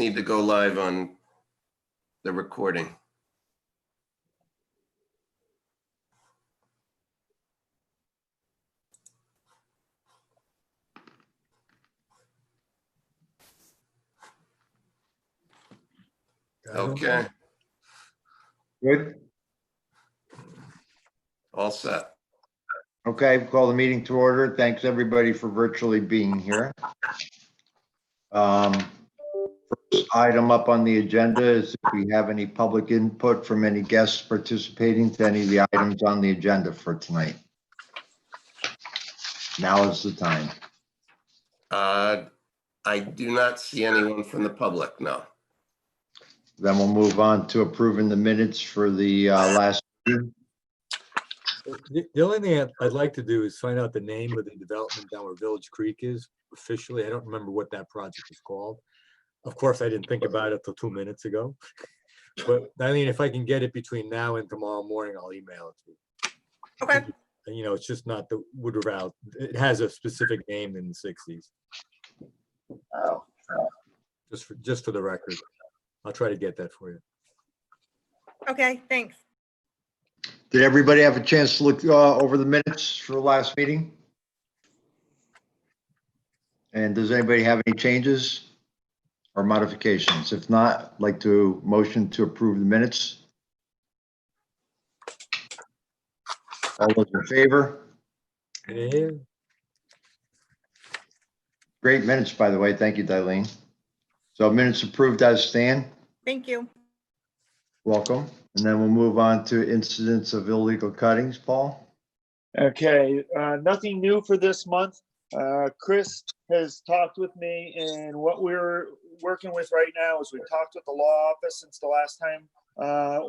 need to go live on the recording. Okay, Good. all set. Okay, call the meeting to order. Thanks, everybody, for virtually being here. First item up on the agenda is if we have any public input from any guests participating to any of the items on the agenda for tonight. Now is the time. I do not see anyone from the public, no. Then we'll move on to approving the minutes for the last meeting. The only thing I'd like to do is find out the name of the development down where Village Creek is officially. I don't remember what that project is called. Of course, I didn't think about it till 2 minutes ago. But I mean, if I can get it between now and tomorrow morning, I'll email it to you. Okay. And, you know, it's just not the Woodrow. It has a specific name in the 60s. Oh. Just for the record. I'll try to get that for you. Okay, thanks. Did everybody have a chance to look over the minutes for the last meeting? And does anybody have any changes or modifications? If not, I'd like to motion to approve the minutes. All those in favor? Yeah. Great minutes, by the way. Thank you, Darlene. So minutes approved as stand. Thank you. Welcome. And then we'll move on to incidents of illegal cuttings. Paul? Okay, nothing new for this month. Chris has talked with me, and what we're working with right now is we've talked with the law office since the last time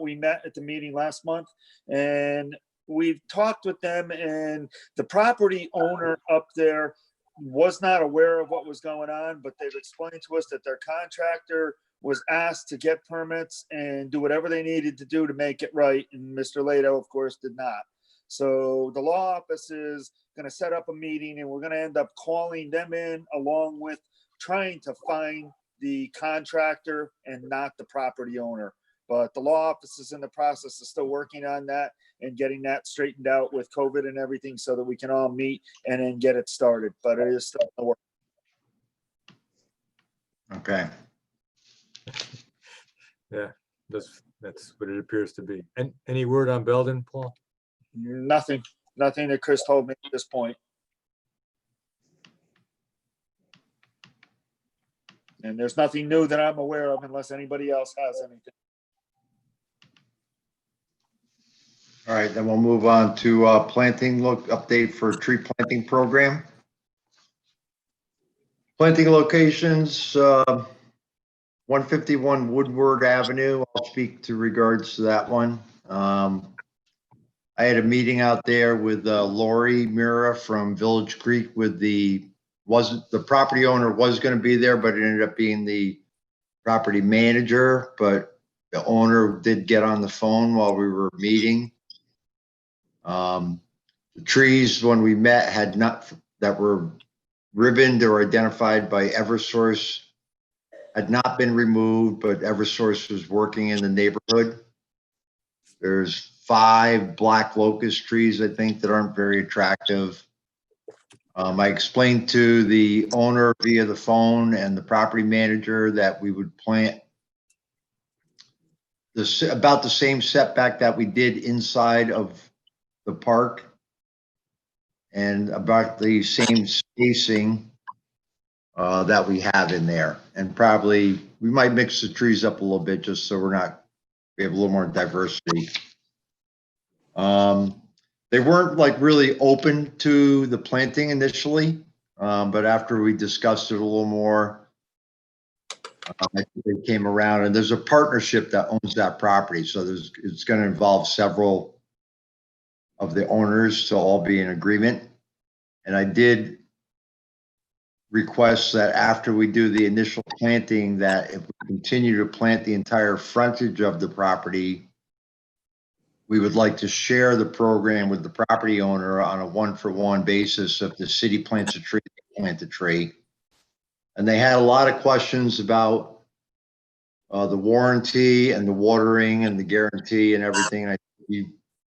we met at the meeting last month, and we've talked with them, and the property owner up there was not aware of what was going on, but they've explained to us that their contractor was asked to get permits and do whatever they needed to do to make it right. And Mr. Lato, of course, did not. So the law office is going to set up a meeting, and we're going to end up calling them in along with trying to find the contractor and not the property owner. But the law office is in the process of still working on that and getting that straightened out with COVID and everything so that we can all meet and then get it started. But it is still in the work. Okay. Yeah, that's what it appears to be. And any word on Belden, Paul? Nothing that Chris told me at this point. And there's nothing new that I'm aware of unless anybody else has anything. All right, then we'll move on to planting update for tree planting program. Planting locations, 151 Woodward Avenue. I'll speak to regards to that one. I had a meeting out there with Lori Mira from Village Creek with the property owner was going to be there, but it ended up being the property manager, but the owner did get on the phone while we were meeting. The trees when we met had not, that were ribboned or identified by Eversource, had not been removed, but Eversource was working in the neighborhood. There's 5 black locust trees, I think, that aren't very attractive. I explained to the owner via the phone and the property manager that we would plant about the same setback that we did inside of the park and about the same spacing that we have in there. And probably we might mix the trees up a little bit just so we have a little more diversity. They weren't like really open to the planting initially, but after we discussed it a little more, they came around, and there's a partnership that owns that property. So it's going to involve several of the owners to all be in agreement. And I did request that after we do the initial planting, that if we continue to plant the entire frontage of the property, we would like to share the program with the property owner on a 1-for-1 basis. If the city plants a tree, they plant a tree. And they had a lot of questions about the warranty and the watering and the guarantee and everything. We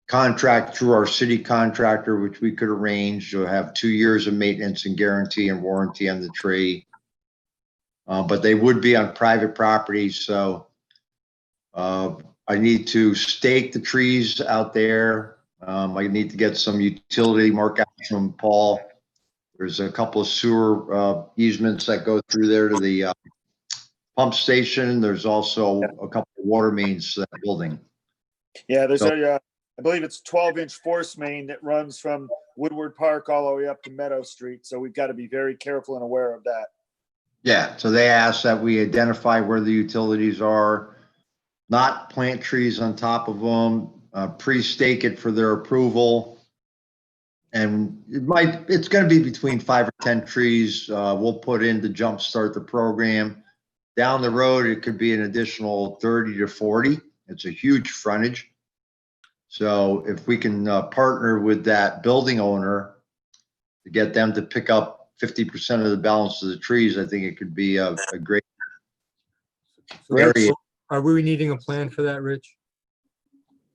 contract through our city contractor, which we could arrange to have 2 years of maintenance and guarantee and warranty on the tree. But they would be on private property, so I need to stake the trees out there. I need to get some utility markouts from Paul. There's a couple of sewer easements that go through there to the pump station. There's also a couple of water mains to that building. Yeah, there's So- I believe it's 12-inch force main that runs from Woodward Park all the way up to Meadow Street. So we've got to be very careful and aware of that. Yeah, so they asked that we identify where the utilities are, not plant trees on top of them, pre-stake it for their approval. And it's gonna be between 5 or 10 trees, we'll put in to jumpstart the program. Down the road, it could be an additional 30 to 40. It's a huge frontage. So if we can partner with that building owner to get them to pick up 50% of the balance of the trees, I think it could be a great So area. are we needing a plan for that, Rich?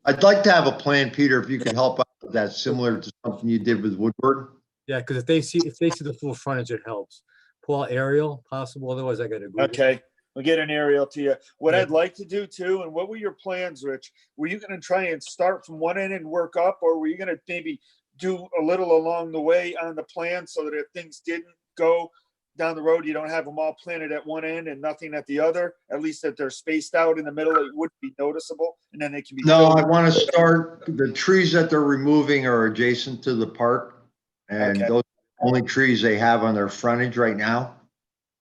I'd like to have a plan, Peter, if you could help out with that, similar to something you did with Woodward. Yeah, because if they see the full frontage, it helps. Paul, aerial possible, otherwise I gotta Google. Okay, we'll get an aerial to you. What Yeah. I'd like to do too, and what were your plans, Rich? Were you gonna try and start from one end and work up, or were you gonna maybe do a little along the way on the plan so that if things didn't go down the road, you don't have them all planted at one end and nothing at the other? At least that they're spaced out in the middle, it would be noticeable, and then they can be. No, filled. I want to start, the trees that they're removing are adjacent to the park. And Okay. those are the only trees they have on their frontage right now.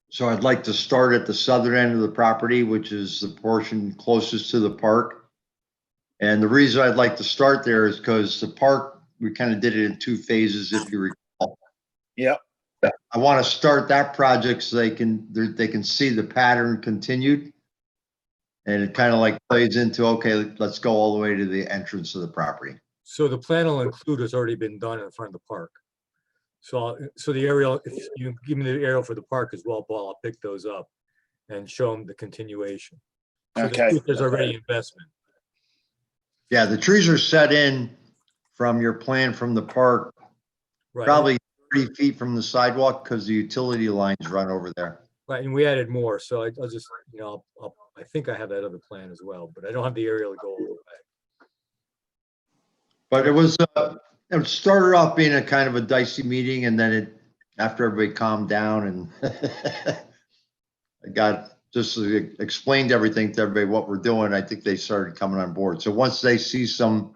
So I'd like to start at the southern end of the property, which is the portion closest to the park. And the reason I'd like to start there is because the park, we kind of did it in 2 phases, if you recall. Yep. I want to start that project so they can see the pattern continued. And it kind of like plays into, okay, let's go all the way to the entrance of the property. So the plan will include what's already been done in front of the park. So the aerial, if you give me the aerial for the park as well, Paul, I'll pick those up and show them the continuation. So Okay. there's already investment. Yeah, the trees are set in from your plan from the park, Right. probably 30 feet from the sidewalk because the utility lines run over there. Right, and we added more, so I'll just, I think I have that other plan as well, but I don't have the aerial to go all the way. But it started off being a kind of a dicey meeting, and then after everybody calmed down and I got just explained everything to everybody what we're doing, I think they started coming on board. So once they see some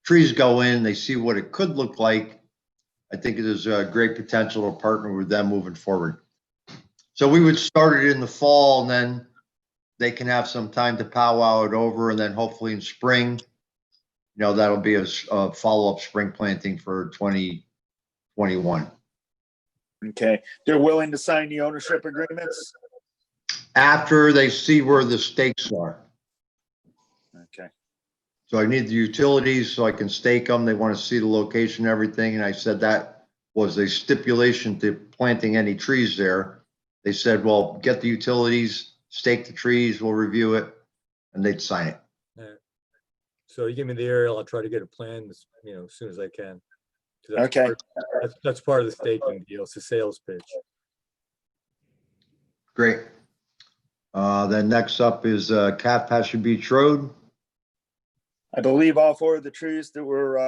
trees go in, they see what it could look like, I think it is a great potential to partner with them moving forward. So we would start it in the fall, and then they can have some time to powwow it over, and then hopefully in spring, that'll be a follow-up spring planting for 2021. Okay, they're willing to sign the ownership agreements? After they see where the stakes are. Okay, So I need the utilities so I can stake them. They want to see the location and everything. And I said that was a stipulation to planting any trees there. They said, well, get the utilities, stake the trees, we'll review it, and they'd sign it. So you give me the aerial, I'll try to get a plan, as soon as I can. 'Cause that's Okay. That's part of the staking deal, it's a sales pitch. Great. Then next up is Calf Pasture Beach Road. I believe all 4 of the trees that were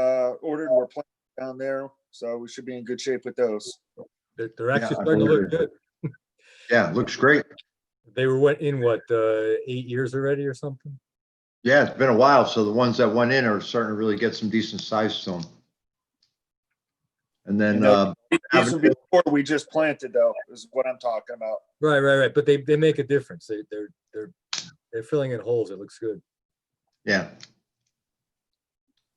ordered were planted down there, so we should be in good shape with those. They're actually I starting to look believe good. Yeah, looks great. They were in 8 years already or something? Yeah, it's been a while. So the ones that went in are starting to really get some decent size to them. And then, These are before we just planted though, is what I'm talking about. Right. But they make a difference. They're filling in holes. It looks good. yeah.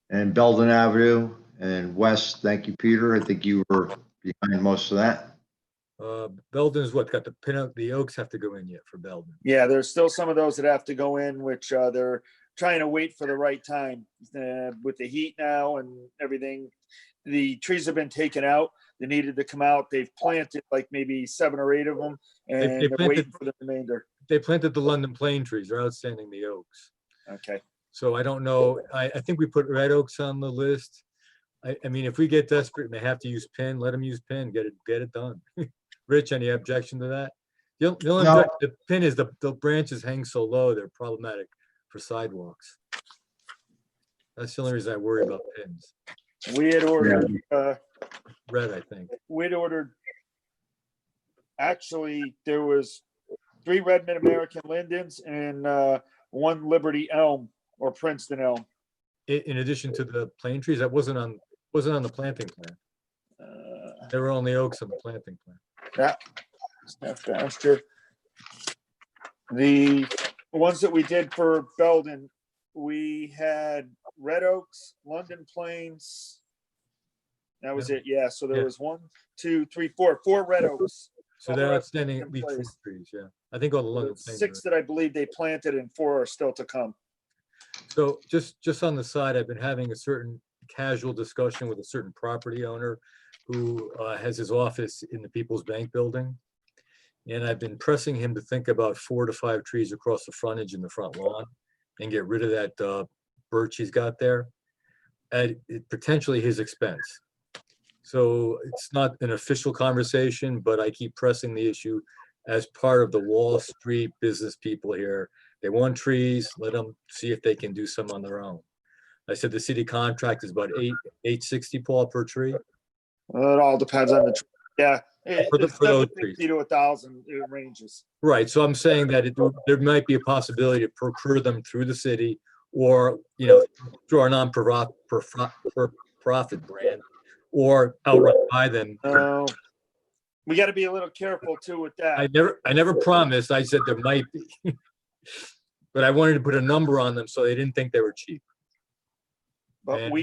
And Belden Avenue and West, thank you, Peter. I think you were behind most of that. Belden's got the pin out, the oaks have to go in yet for Belden. Yeah, there's still some of those that have to go in, which they're trying to wait for the right time. With the heat now and everything, the trees have been taken out. They needed to come out. They've planted like maybe 7 or 8 of them, and They they're planted- waiting for the remainder. they planted the London plane trees. They're outstanding the oaks. Okay. So I don't know. I think we put red oaks on the list. I mean, if we get desperate and they have to use pin, let them use pin, get it done. Rich, any objection to that? The only No. the pin is the branches hang so low, they're problematic for sidewalks. That's the only reason I worry about pins. We had ordered, Red, I think. we'd ordered, actually, there was 3 red Mid-American lindens and 1 Liberty elm or Princeton elm. In addition to the plane trees, that wasn't on the planting plan. Uh, There were only oaks on the planting plan. Yeah, step faster. The ones that we did for Belden, we had red oaks, London planes. That was it, yeah. So there Yeah. was 1, 2, 3, 4 red oaks. So they're All outstanding in at least 4 place. trees, yeah. I think all the London There's planes 6 are. that I believe they planted and 4 are still to come. So just on the side, I've been having a certain casual discussion with a certain property owner who has his office in the People's Bank building. And I've been pressing him to think about 4 to 5 trees across the frontage in the front lawn and get rid of that birch he's got there at potentially his expense. So it's not an official conversation, but I keep pressing the issue as part of the Wall Street business people here. They want trees, let them see if they can do some on their own. I said the city contract is about $860, Paul, per tree. Well, it all depends on the, yeah. For those 750 trees. to 1,000, it ranges. Right, so I'm saying that there might be a possibility to procure them through the city or, through our non-profit brand, or outright buy them. We got to be a little careful too with that. I never promised, I said there might be. But I wanted to put a number on them so they didn't think they were cheap. But And-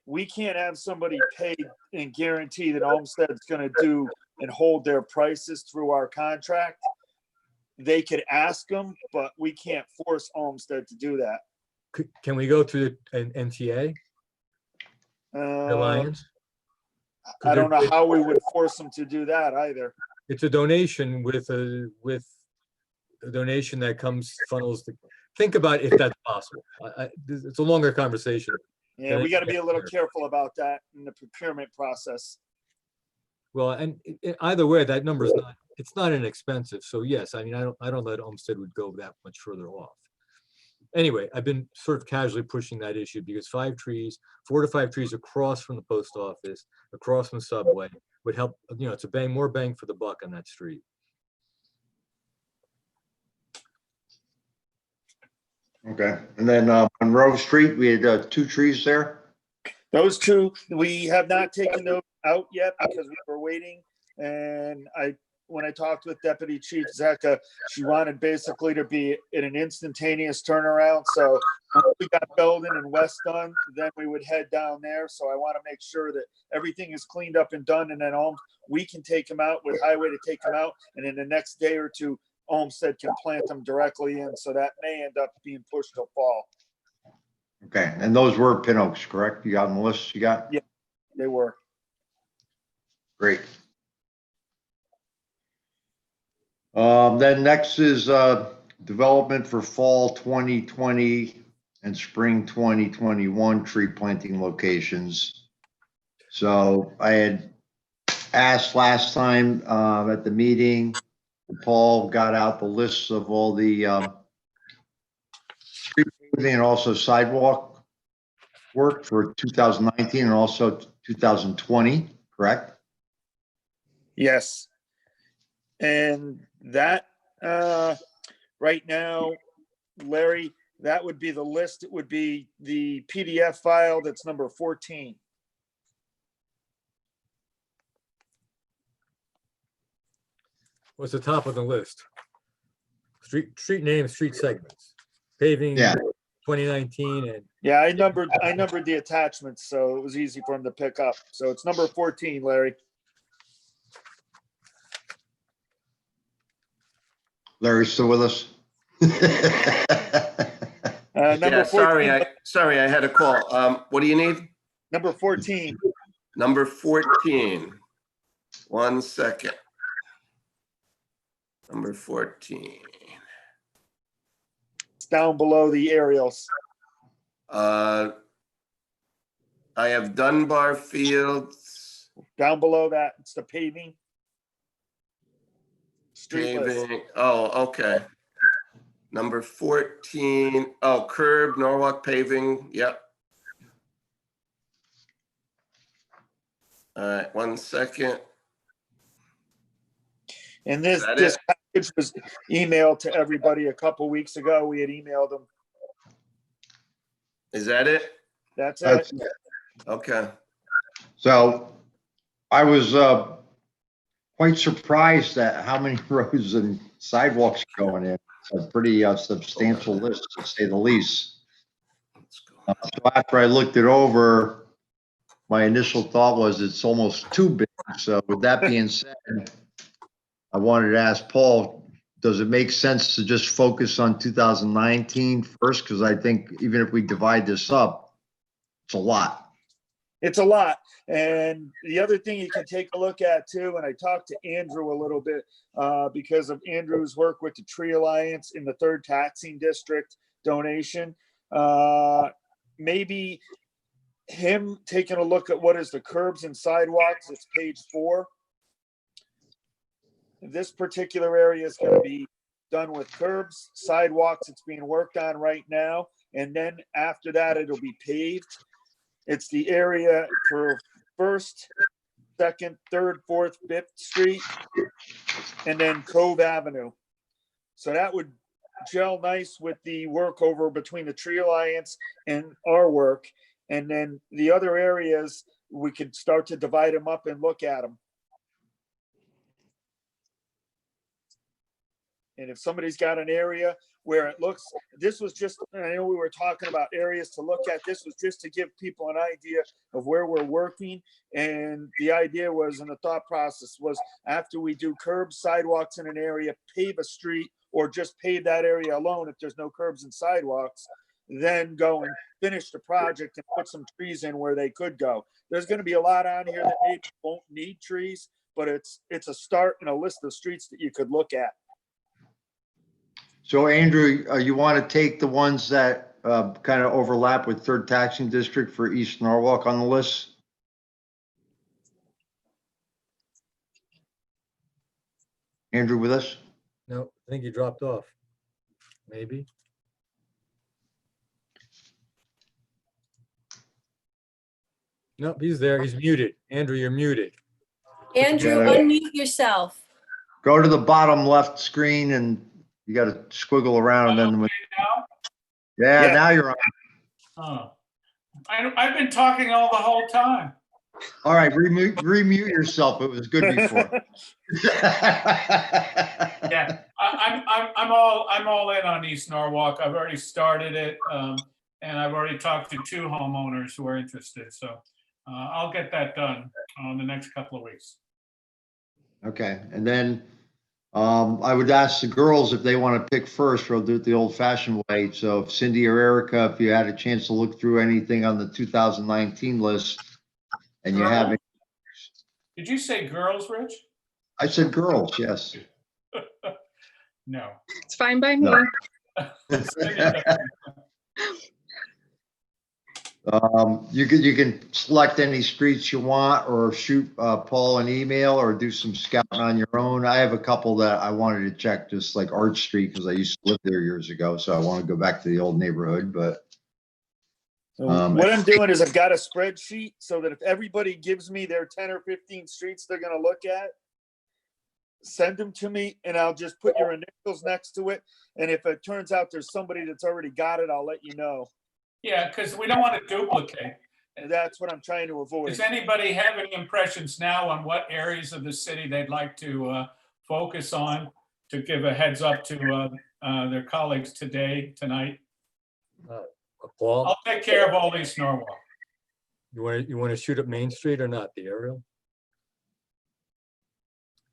we can't have somebody pay and guarantee that Olmsted's gonna do and hold their prices through our contract. They could ask them, but we can't force Olmsted to do that. Can we go through an NTA, the Alliance? I don't know how we would force them to do that either. It's a donation with a donation that funnels. Think about if that's possible. It's a longer conversation. Yeah, we got to be a little careful about that in the procurement process. Well, and either way, that number it's not inexpensive. So yes, I mean, I don't let Olmsted would go that much further off. Anyway, I've been sort of casually pushing that issue because 4 to 5 trees across from the post office, across from the subway would help, it's more bang for the buck on that street. Okay, and then Monroe Street, we had 2 trees there. Those 2, we have not taken those out yet because we were waiting. And when I talked with Deputy Chief Zecca, she wanted basically to be in an instantaneous turnaround. So once we got Belden and West done, then we would head down there. So I want to make sure that everything is cleaned up and done. And then we can take them out with highway to take them out. And in the next day or 2, Olmsted can plant them directly in. So that may end up being pushed till fall. Okay, and those were pin oaks, correct? You got on the list you got? Yeah. They were. Great. Then next is development for fall 2020 and spring 2021 tree planting locations. So I had asked last time at the meeting, Paul got out the lists of all the street paving and also sidewalk work for 2019 and also 2020, correct? Yes. And that, right now, Larry, that would be the list. It would be the PDF file that's number 14. What's the top of the list? Street names, street segments, paving, Yeah. 2019, and Yeah, I numbered the attachments, so it was easy for him to pick up. So it's number 14, Larry. Larry's still with us? Number Yeah, 14, sorry, I had a call. What do you need? number 14. Number 14. 1 second. Number 14. down below the aerials. I have Dunbar Fields, Down below that, it's the paving. Street list. paving. Oh, okay. Number 14. Oh, curb, Norwalk paving. Yep. All right, 1 second. And this, Is that this it? package was emailed to everybody a couple weeks ago. We had emailed them. Is that it? That's That's it. it. Okay. So I was quite surprised at how many roads and sidewalks going in. It's a pretty substantial list, to say the least. Let's go. So after I looked it over, my initial thought was it's almost too big. So with that being said, I wanted to ask Paul, does it make sense to just focus on 2019 first? Because I think even if we divide this up, it's a lot. It's a lot. And the other thing you can take a look at too, and I talked to Andrew a little bit because of Andrew's work with the Tree Alliance in the 3rd taxing district donation. Maybe him taking a look at what is the curbs and sidewalks, it's page 4. This particular area is going to be done with curbs, sidewalks, it's being worked on right now. And then after that, it'll be paved. It's the area for 1st, 2nd, 3rd, 4th, 5th Street, and then Cove Avenue. So that would gel nice with the work over between the Tree Alliance and our work. And then the other areas, we could start to divide them up and look at them. And if somebody's got an area where it looks, this was just, I know we were talking about areas to look at. This was just to give people an idea of where we're working. And the idea was, and the thought process was, after we do curbs, sidewalks in an area, pave a street, or just pave that area alone if there's no curbs and sidewalks, then go and finish the project and put some trees in where they could go. There's going to be a lot on here that maybe won't need trees, but it's a start and a list of streets that you could look at. So Andrew, you want to take the ones that kind of overlap with 3rd taxing district for East Norwalk on the list? Andrew with us? No, I think he dropped off. Maybe. Nope, he's there. He's muted. Andrew, you're muted. Andrew, Yeah. unmute yourself. Go to the bottom left screen and you got to squiggle around and then. Okay now? Yeah, Yeah. now you're on. Oh. I've been talking all the whole time. All right, remute yourself. It was good before. Yeah, I'm all in on East Norwalk. I've already started it, and I've already talked to 2 homeowners who are interested. So I'll get that done in the next couple of weeks. Okay, and then I would ask the girls if they want to pick first. We'll do it the old-fashioned way. So if Cindy or Erica, if you had a chance to look through anything on the 2019 list, and you haven't, Did you say girls, Rich? I said girls, yes. No. It's fine by me. No. You can select any streets you want, or shoot Paul an email, or do some scouting on your own. I have a couple that I wanted to check, just like Arch Street, because I used to live there years ago, so I want to go back to the old neighborhood. But What I'm doing is I've got a spreadsheet so that if everybody gives me their 10 or 15 streets they're going to look at, send them to me and I'll just put your initials next to it. And if it turns out there's somebody that's already got it, I'll let you know. Yeah, because we don't want to duplicate. And that's what I'm trying to avoid. Does anybody have any impressions now on what areas of the city they'd like to focus on, to give a heads up to their colleagues tonight? Paul, I'll take care of all East Norwalk. you want to shoot up Main Street or not, the aerial?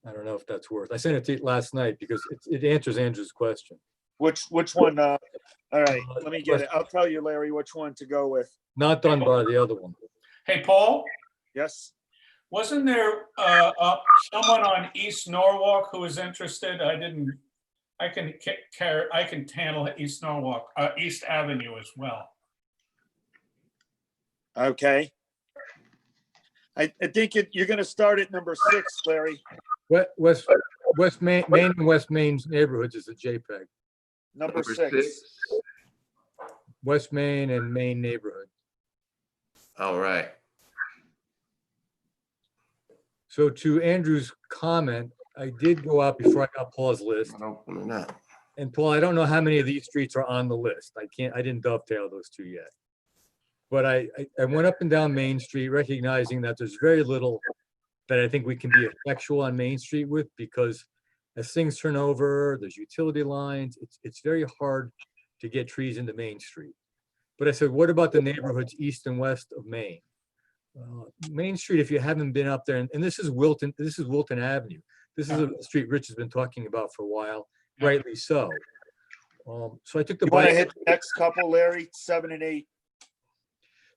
I don't know if that's worth. I sent it to you last night because it answers Andrew's question. Which one? All right, let me get it. I'll tell you, Larry, which one to go with. Not Dunbar, the other one. Hey, Paul, Yes. wasn't there someone on East Norwalk who was interested? I didn't I can handle East Norwalk, East Avenue as well. Okay. I think you're gonna start at number 6, Larry. West Main and West Main's neighborhoods is a JPEG. Number Number 6. 6. West Main and Main neighborhood. All right. So to Andrew's comment, I did go out before I got Paul's list. Not opening up. And Paul, I don't know how many of these streets are on the list. I didn't dovetail those two yet. But I went up and down Main Street, recognizing that there's very little that I think we can be effectual on Main Street with, because as things turn over, there's utility lines. It's very hard to get trees into Main Street. But I said, what about the neighborhoods east and west of Main? Main Street, if you haven't been up there, and this is Wilton Avenue. This is a street Rich has been talking about for a while, rightly so. So I took the You want to bike. hit the next couple, Larry? 7 and 8.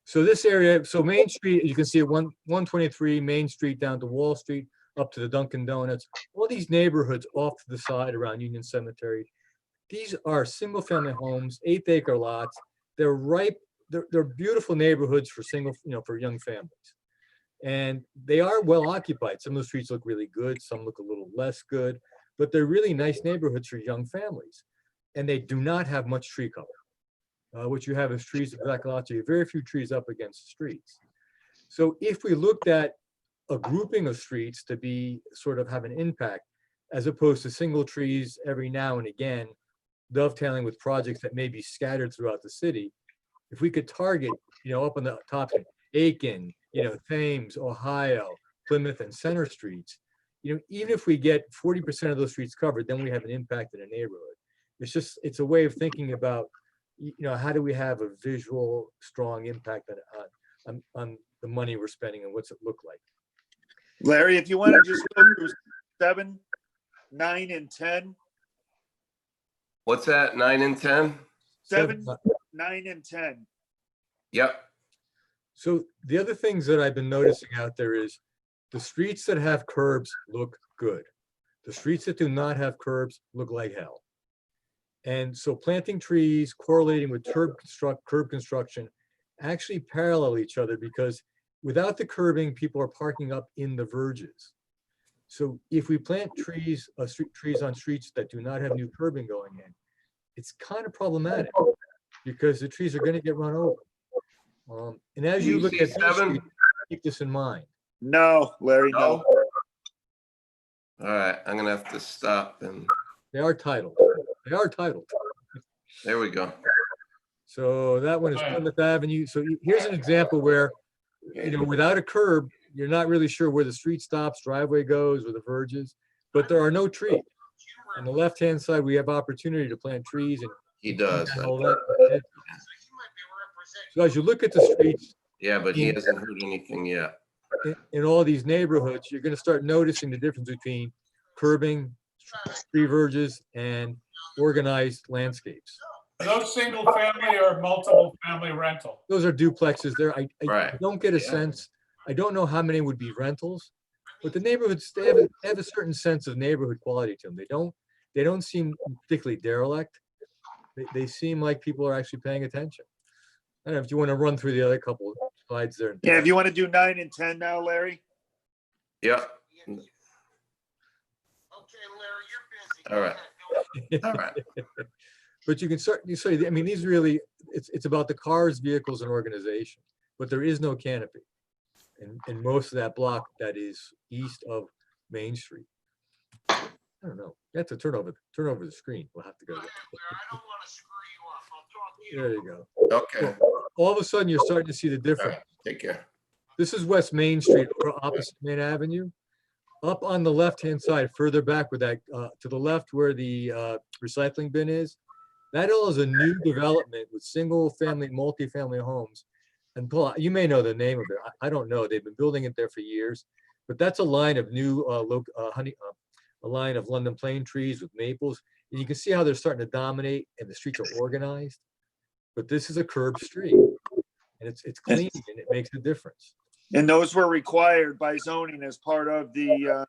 So this area, so Main Street, you can see it 123 Main Street down to Wall Street, up to the Dunkin' Donuts. All these neighborhoods off to the side around Union Cemetery. These are single-family homes, 8-acre lots. They're ripe. They're beautiful neighborhoods for for young families. And they are well occupied. Some of the streets look really good. Some look a little less good, but they're really nice neighborhoods for young families. And they do not have much tree cover. What you have is trees at back lots. You have very few trees up against the streets. So if we looked at a grouping of streets to be sort of have an impact, as opposed to single trees every now and again, dovetailing with projects that may be scattered throughout the city, if we could target, up on the top, Aiken, Thames, Ohio, Plymouth, and Center Streets, even if we get 40% of those streets covered, then we have an impact in a neighborhood. It's a way of thinking about, how do we have a visual, strong impact on the money we're spending and what's it look like? Larry, if you want to just go through 7, 9, and 10. What's that? 9 and 10? 7, 9, and 10. Yep. So the other things that I've been noticing out there is the streets that have curbs look good. The streets that do not have curbs look like hell. And so planting trees correlating with curb construction actually parallel each other, because without the curbing, people are parking up in the verges. So if we plant trees on streets that do not have new curbing going in, it's kind of problematic because the trees are going to get run over. And as you look at these 7? streets, keep this in mind. No, Larry, no. All right, I'm gonna have to stop and They are titled. They are titled. there we go. So that one is Plymouth Avenue. So here's an example where, without a curb, you're not really sure where the street stops, driveway goes, or the verges, but there are no trees. On the left-hand side, we have opportunity to plant trees and He does. all that. So as you look at the streets Yeah, but he hasn't heard anything yet. in all these neighborhoods, you're going to start noticing the difference between curbing, tree verges, and organized landscapes. Are those single family or multiple family rental? Those are duplexes there. I Right. don't get a Yeah. sense. I don't know how many would be rentals, but the neighborhoods, they have a certain sense of neighborhood quality to them. They don't seem particularly derelict. They seem like people are actually paying attention. I don't know if you want to run through the other couple of slides there. Yeah, if you want to do 9 and 10 now, Larry. Yep. All right. All right. But you can certainly say, these really, it's about the cars, vehicles, and organization, but there is no canopy. And most of that block that is east of Main Street. I don't know. You have to turn over the screen. We'll have to go there. There you go. Okay. All of a sudden, you're starting to see the All difference. right. Take care. This is West Main Street, opposite Main Avenue. Up on the left-hand side, further back with that, to the left where the recycling bin is, that all is a new development with single-family, multi-family homes. And Paul, you may know the name of it. I don't know. They've been building it there for years, but that's a line of new a line of London plane trees with maples. And you can see how they're starting to dominate and the streets are organized. But this is a curb street and it's clean and it makes a difference. And those were required by zoning as part of the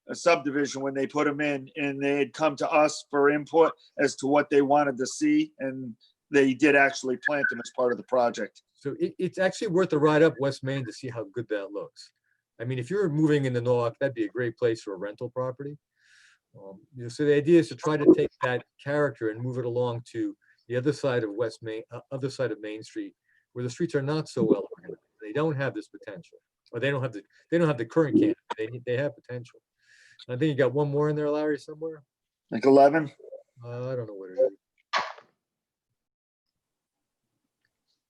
a subdivision when they put them in, and they had come to us for input as to what they wanted to see, and they did actually plant them as part of the project. So it's actually worth a ride up West Main to see how good that looks. I mean, if you're moving into Norwalk, that'd be a great place for a rental property. So the idea is to try to take that character and move it along to the other side of West Main, other side of Main Street, where the streets are not so well organized. They don't have this potential, or they don't have the current canopy. They have potential. I think you got one more in there, Larry, somewhere. Like 11? I don't know what it is.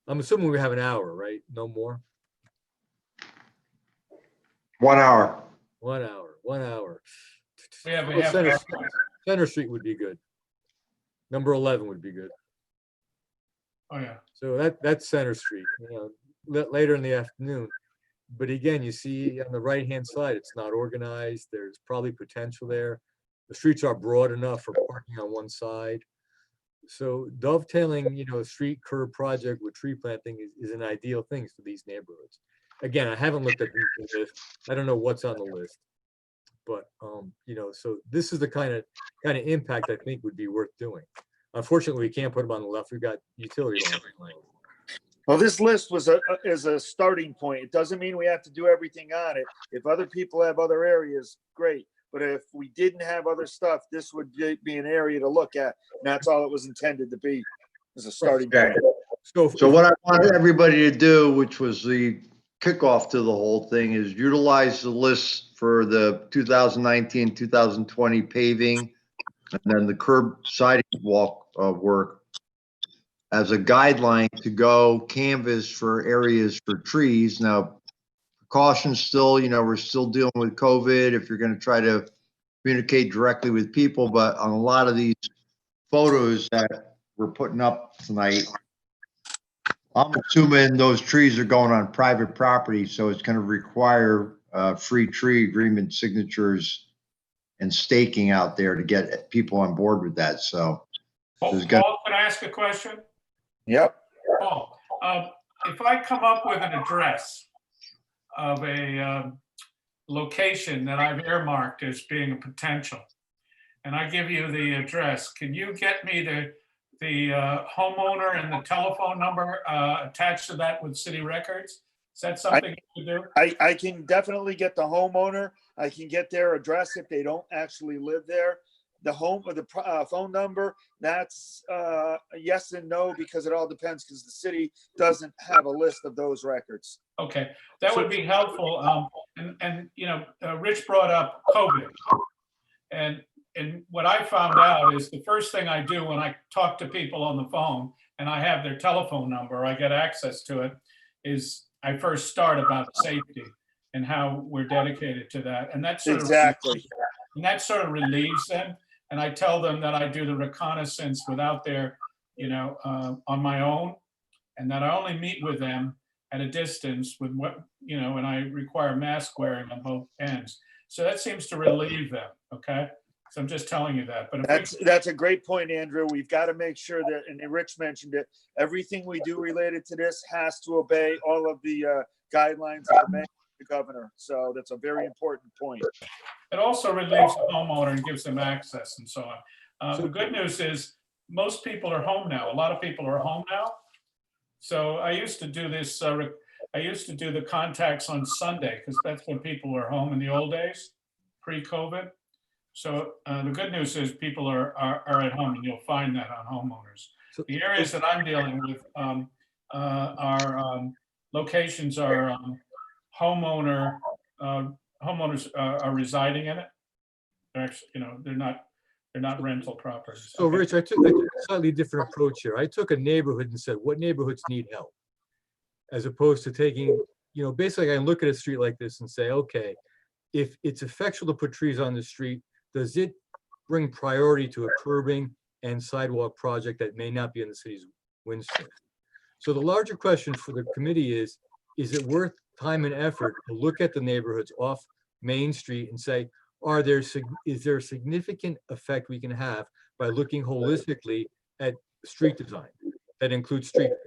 I'm assuming we have an hour, right? No more? 1 hour. 1 hour, 1 hour. We have, Well, Center Street would be good. Number 11 would be good. oh, yeah. So that's Center Street, later in the afternoon. But again, you see on the right-hand side, it's not organized. There's probably potential there. The streets are broad enough for parking on one side. So dovetailing, a street curb project with tree planting is an ideal thing for these neighborhoods. Again, I haven't looked at the list. I don't know what's on the list. But, so this is the kind of impact I think would be worth doing. Unfortunately, we can't put them on the left. We've got utility lines. Well, this list is a starting point. It doesn't mean we have to do everything on it. If other people have other areas, great. But if we didn't have other stuff, this would be an area to look at. And that's all it was intended to be, as a starting point. So what I wanted everybody to do, which was the kickoff to the whole thing, is utilize the list for the 2019, 2020 paving, and then the curb sidewalk work as a guideline to go canvas for areas for trees. Now, caution still, we're still dealing with COVID if you're going to try to communicate directly with people, but on a lot of these photos that we're putting up tonight, I'm assuming those trees are going on private property, so it's going to require free tree agreement signatures and staking out there to get people on board with that. So Paul, there's got- can I ask a question? Yep. Paul, if I come up with an address of a location that I've earmarked as being a potential, and I give you the address, can you get me the homeowner and the telephone number attached to that with city records? Is that something you can do? I can definitely get the homeowner. I can get their address if they don't actually live there. The home or the phone number, that's a yes and no, because it all depends, because the city doesn't have a list of those records. Okay, that would be helpful. Rich brought up COVID. And what I found out is the first thing I do when I talk to people on the phone and I have their telephone number, I get access to it, is I first start about safety and how we're dedicated to that. And that sort of relieves them. And I tell them that I do the reconnaissance without their, on my own, and that I only meet with them at a distance with and I require mask wearing on both ends. So that seems to relieve them. Okay. So I'm just telling you that. But that's a great point, Andrew. We've got to make sure that, and Rich mentioned it, everything we do related to this has to obey all of the guidelines of the mayor, the governor. So that's a very important point. it also relieves the homeowner and gives them access and so on. The good news is most people are home now. A lot of people are home now. So I used to do this. I used to do the contacts on Sunday because that's when people were home in the old days, pre-COVID. So the good news is people are at home, and you'll find that on homeowners. The areas that I'm dealing with are locations are homeowners are residing in it. They're actually, they're not rental properties. So Rich, I took a slightly different approach here. I took a neighborhood and said, what neighborhoods need help? As opposed to taking, basically I can look at a street like this and say, okay, if it's effectual to put trees on the street, does it bring priority to a curbing and sidewalk project that may not be in the city's windstream? So the larger question for the committee is it worth time and effort to look at the neighborhoods off Main Street and say, is there a significant effect we can have by looking holistically at street design that includes street trees?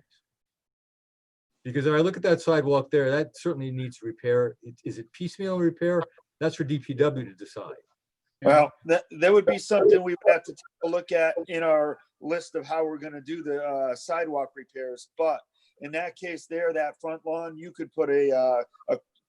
Because if I look at that sidewalk there, that certainly needs repair. Is it piecemeal repair That's for DPW to decide. Well, that would be something we would have to take a look at in our list of how we're gonna do the sidewalk repairs. But in that case there, that front lawn, you could put a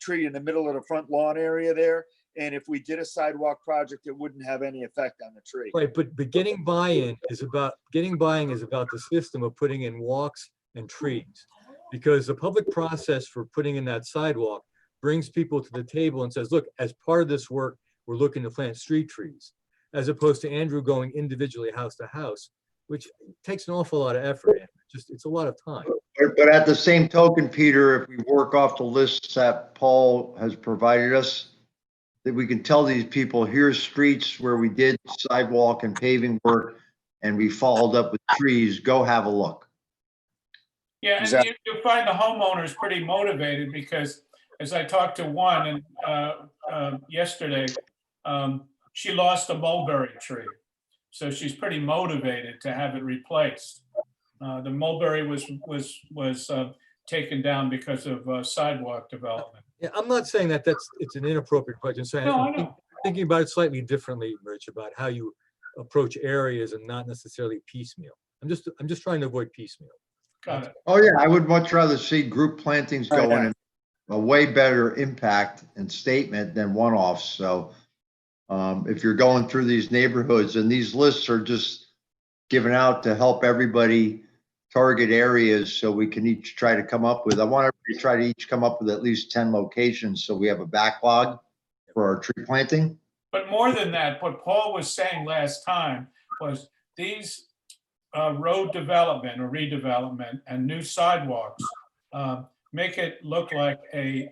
tree in the middle of the front lawn area there. And if we did a sidewalk project, it wouldn't have any effect on the tree. Right, but getting buy-in is about the system of putting in walks and trees. Because the public process for putting in that sidewalk brings people to the table and says, look, as part of this work, we're looking to plant street trees. As opposed to Andrew going individually house to house, which takes an awful lot of effort. And it's a lot of time. But at the same token, Peter, if we work off the lists that Paul has provided us, that we can tell these people, here's streets where we did sidewalk and paving work and we followed up with trees, go have a look. Yeah, and Exactly. you'll find the homeowners pretty motivated because as I talked to one yesterday, she lost a mulberry tree. So she's pretty motivated to have it replaced. The mulberry was taken down because of sidewalk development. Yeah, I'm not saying that it's an inappropriate question. I'm saying, No, I know. thinking about it slightly differently, Rich, about how you approach areas and not necessarily piecemeal. I'm just trying to avoid piecemeal. Got it. Oh yeah, I would much rather see group plantings Oh, yeah. going in a way better impact and statement than one-offs. So if you're going through these neighborhoods and these lists are just given out to help everybody target areas so we can each try to come up with, I want everybody to try to each come up with at least 10 locations so we have a backlog for our tree planting. But more than that, what Paul was saying last time was these road development or redevelopment and new sidewalks make it look like a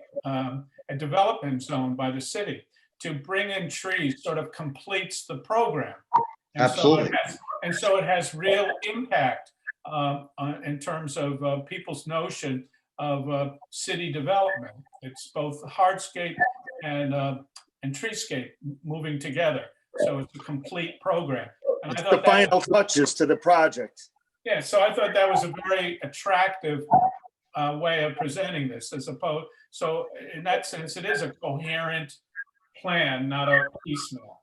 development zone by the city. To bring in trees sort of completes the program. And Absolutely. so it has real impact in terms of people's notion of city development. It's both hardscape and treescape moving together. So it's a complete program. And I It's thought the that final was- touches to the project. Yeah, so I thought that was a very attractive way of presenting this as opposed, so in that sense, it is a coherent plan, not a piecemeal.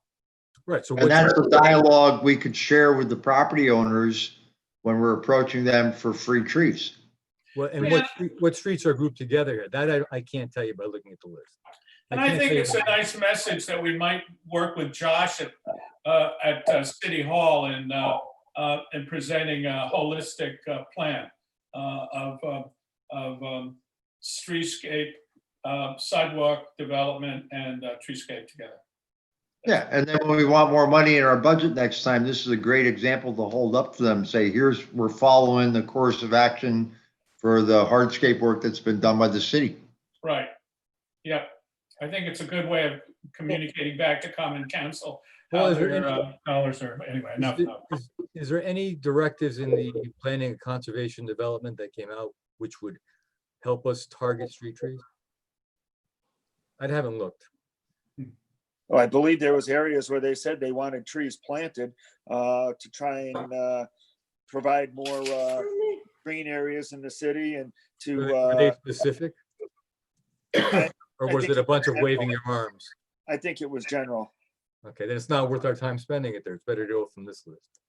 Right, so And that's the dialogue we could share with the property owners when we're approaching them for free trees. what streets are grouped together here? That I can't tell you by looking at the list. And I can't think tell you it's a nice message that we might work with Josh at City Hall in presenting a holistic plan of streetscape, sidewalk development and treescape together. Yeah, and then when we want more money in our budget next time, this is a great example to hold up to them, say, we're following the course of action for the hardscape work that's been done by the city. Right. Yeah. I think it's a good way of communicating back to common council. Well, How is there their any- dollars are, anyway, enough. Is there any directives in the planning and conservation development that came out which would help us target street trees? I haven't looked. Oh, I believe there was areas where they said they wanted trees planted to try and provide more green areas in the city and Were they to, specific? I Or was think it a bunch of it's waving your arms? I think it was general. Okay, then it's not worth our time spending it there. It's better to go from this list.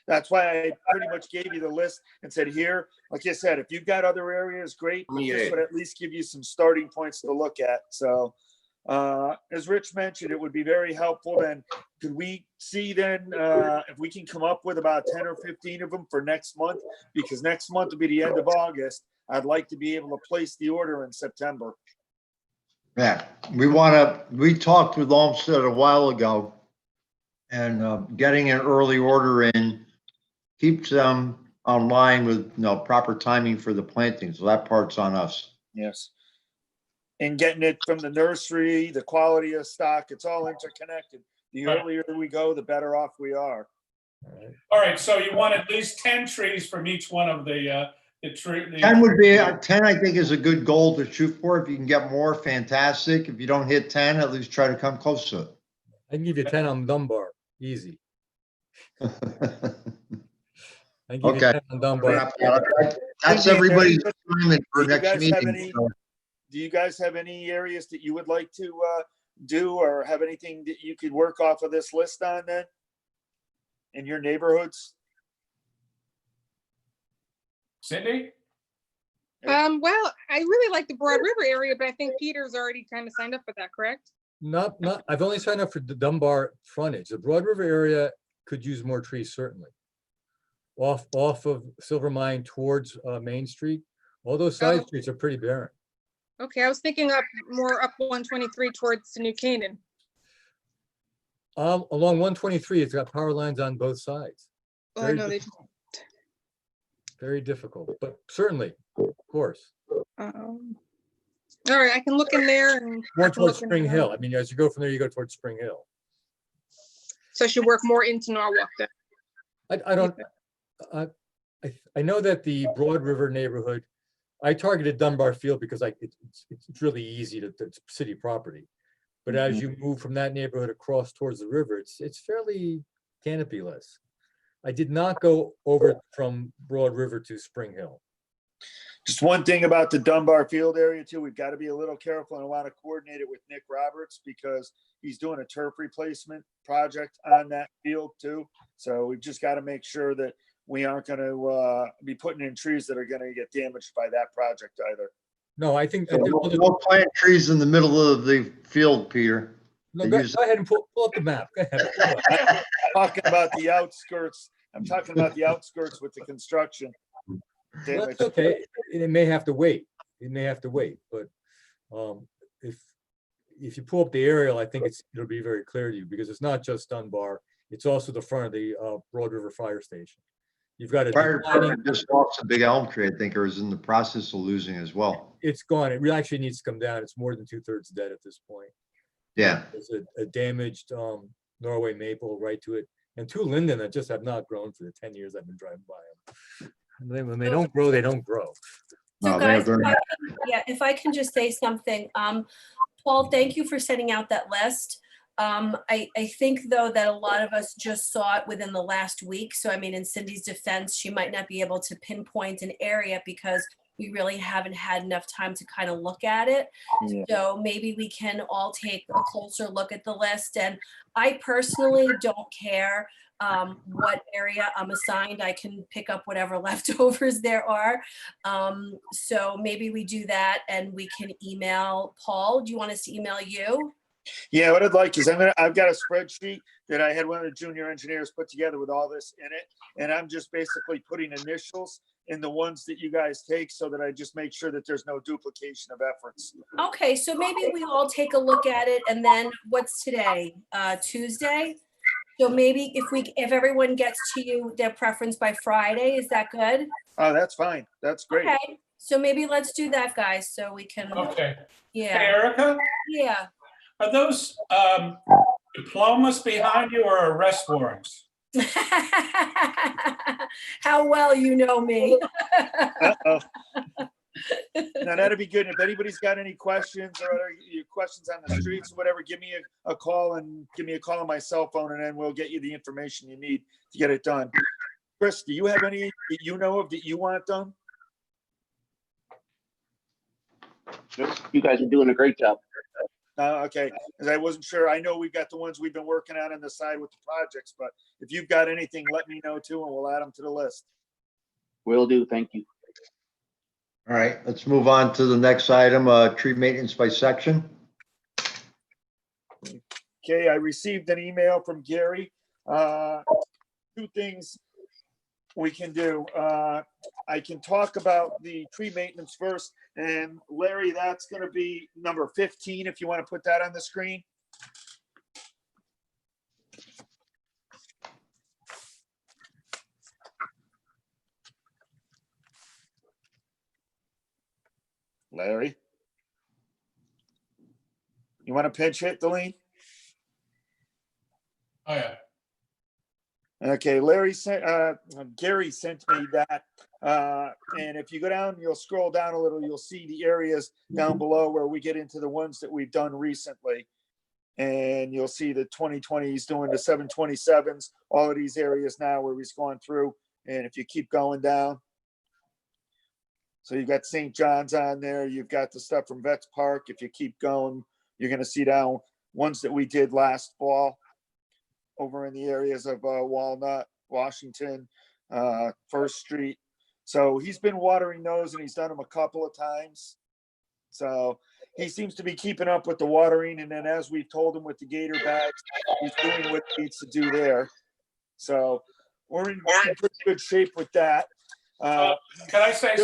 That's why I pretty much gave you the list and said, here, like I said, if you've got other areas, great. but This would at least give you some starting points to look at. So as Rich mentioned, it would be very helpful. Then could we see then if we can come up with about 10 or 15 of them for next month? Because next month will be the end of August. I'd like to be able to place the order in September. Yeah, we talked with Olmsted a while ago, and getting an early order in keeps them online with proper timing for the planting. So that part's on us. Yes. And getting it from the nursery, the quality of stock, it's all interconnected. The Right. earlier we go, the better off we are. All right, so you want at least 10 trees from each one of the tree. 10 would be, 10 I think is a good goal to shoot for. If you can get more, fantastic. If you don't hit 10, at least try to come close to I can give you 10 on Dunbar, easy. it. I can give you Okay. 10 on Dunbar. That's everybody's assignment for Do you next guys have meeting. any- Do you guys have any areas that you would like to do or have anything that you could work off of this list on then? In your neighborhoods? Cindy? Well, I really like the Broad River area, but I think Peter's already kind of signed up for that, correct? Not, I've only signed up for the Dunbar frontage. The Broad River area could use more trees, certainly. Off of Silver Mine towards Main Street, all those side Oh. streets are pretty barren. Okay, I was thinking more up 123 towards New Canaan. Along 123, it's got power lines on both sides. Well, I Very know they, Very difficult, but certainly, of course. all right, I can look in there and. More I can towards look in Spring there. Hill. I mean, as you go from there, you go towards Spring Hill. So I should work more into Norwalk then. I don't, I know that the Broad River neighborhood, I targeted Dunbar Field because it's really easy it's city property. But as you move from that neighborhood across towards the river, it's fairly canopy-less. I did not go over from Broad River to Spring Hill. Just one thing about the Dunbar Field area too, we've got to be a little careful and I want to coordinate it with Nick Roberts because he's doing a turf replacement project on that field too. So we've just got to make sure that we aren't going to be putting in trees that are going to get damaged by that project either. No, I think, Don't plant trees in the middle of the field, Peter. no, they go use- go ahead and pull up the map. Go ahead. Pull it up. Talking about the outskirts, I'm talking about the outskirts with the construction. Well, damage. that's okay. It may have to wait. It may have to wait, but if you pull up the aerial, I think it'll be very clear to you because it's not just Dunbar. It's also the front of the Broad River Fire Station. You've got a Fire declining, department just lost a big elm tree, I think, or is in the process of losing as well. it's gone. It really actually needs to come down. It's more than 2/3 dead at this point. Yeah. There's a damaged Norway maple right to it, and 2 linden that just have not grown for the 10 years I've been driving by them. When they don't grow, they don't grow. So No, guys, they're not. if I can just say something, Paul, thank you for sending out that list. I think though that a lot of us just saw it within the last week. So I mean, in Cindy's defense, she might not be able to pinpoint an area because we really haven't had enough time to kind of look at it. Yeah. So maybe we can all take a closer look at the list. And I personally don't care what area I'm assigned. I can pick up whatever leftovers there are. So maybe we do that and we can email Paul. Do you want us to email you? Yeah, what I'd like is I've got a spreadsheet that I had one of the junior engineers put together with all this in it. And I'm just basically putting initials in the ones that you guys take so that I just make sure that there's no duplication of efforts. Okay, so maybe we all take a look at it and then what's today? Tuesday? So maybe if everyone gets to you their preference by Friday, is that good? Oh, that's fine. That's great. Okay, so maybe let's do that, guys, so we can, Okay. Hey, yeah, Erica, yeah. are those diplomas behind you or arrest warrants? How well you know me. Uh-oh. Now that'd be good. If anybody's got any questions or other questions on the streets or whatever, give me a call and give me a call on my cell phone and then we'll get you the information you need to get it done. Chris, do you have any that you know of that you want done? You guys are doing a great job. Okay, because I wasn't sure. I know we've got the ones we've been working on the side with the projects, but if you've got anything, let me know too, and we'll add them to the list. Will do. Thank you. All right, let's move on to the next item, tree maintenance by section. Okay, I received an email from Gary. 2 things we can do. I can talk about the tree maintenance first, and Larry, that's going to be number 15, if you want to put that on the screen. Larry? You want to pinch hit, Delene? Oh, yeah. Okay, Gary sent me that. And if you go down, you'll scroll down a little, you'll see the areas down below where we get into the ones that we've done recently. And you'll see the 2020, he's doing the 727s, all of these areas now where he's gone through. And if you keep going down, so you've got St. John's on there, you've got the stuff from Vets Park. If you keep going, you're gonna see down ones that we did last fall over in the areas of Walnut, Washington, First Street. So he's been watering those, and he's done them a couple of times. So he seems to be keeping up with the watering. And then, as we've told him with the gator bags, he's doing what he needs to do there. So we're in pretty good shape with that. Can I say,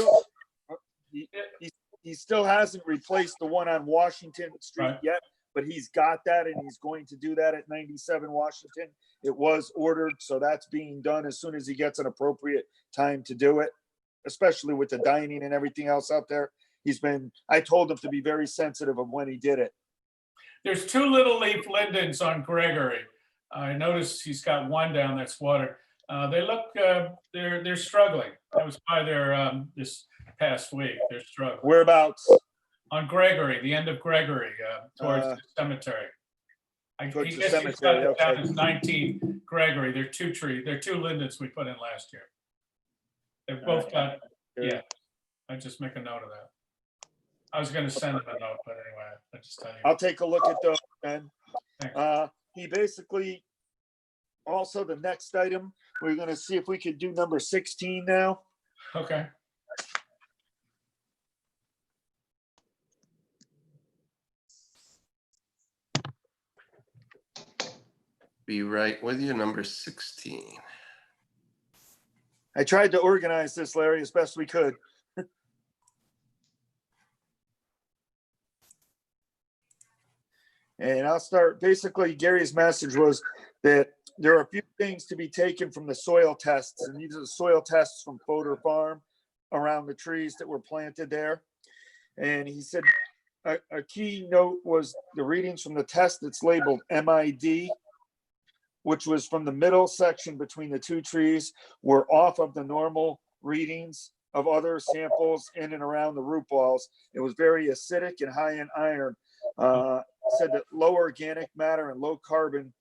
He still hasn't replaced the one on Washington Street Right. yet, but he's got that, and he's going to do that at 97 Washington. It was ordered, so that's being done as soon as he gets an appropriate time to do it, especially with the dining and everything else out there. I told him to be very sensitive of when he did it. there's 2 little leaf lindens on Gregory. I noticed he's got one down that's watered. They look, they're struggling. I was by there this past week. They're struggling. Whereabouts? On Gregory, the end of Gregory, towards the cemetery. I Towards the guess he's got cemetery, it down okay. as 19 Gregory. They're 2 lindens we put in last year. They've both got, yeah. I just make a note of that. I was gonna send him a note, but anyway, I just tell you. I'll take a look at those then. Thanks. He basically, also the next item, we're gonna see if we could do number 16 now. Okay. Be right with you, number 16. I tried to organize this, Larry, as best we could. And I'll start, basically Gary's message was that there are a few things to be taken from the soil tests, and these are the soil tests from Fodor Farm around the trees that were planted there. And he said a key note was the readings from the test that's labeled MID, which was from the middle section between the 2 trees, were off of the normal readings of other samples in and around the root balls. It was very acidic and high in iron. Said that low organic matter and low carbon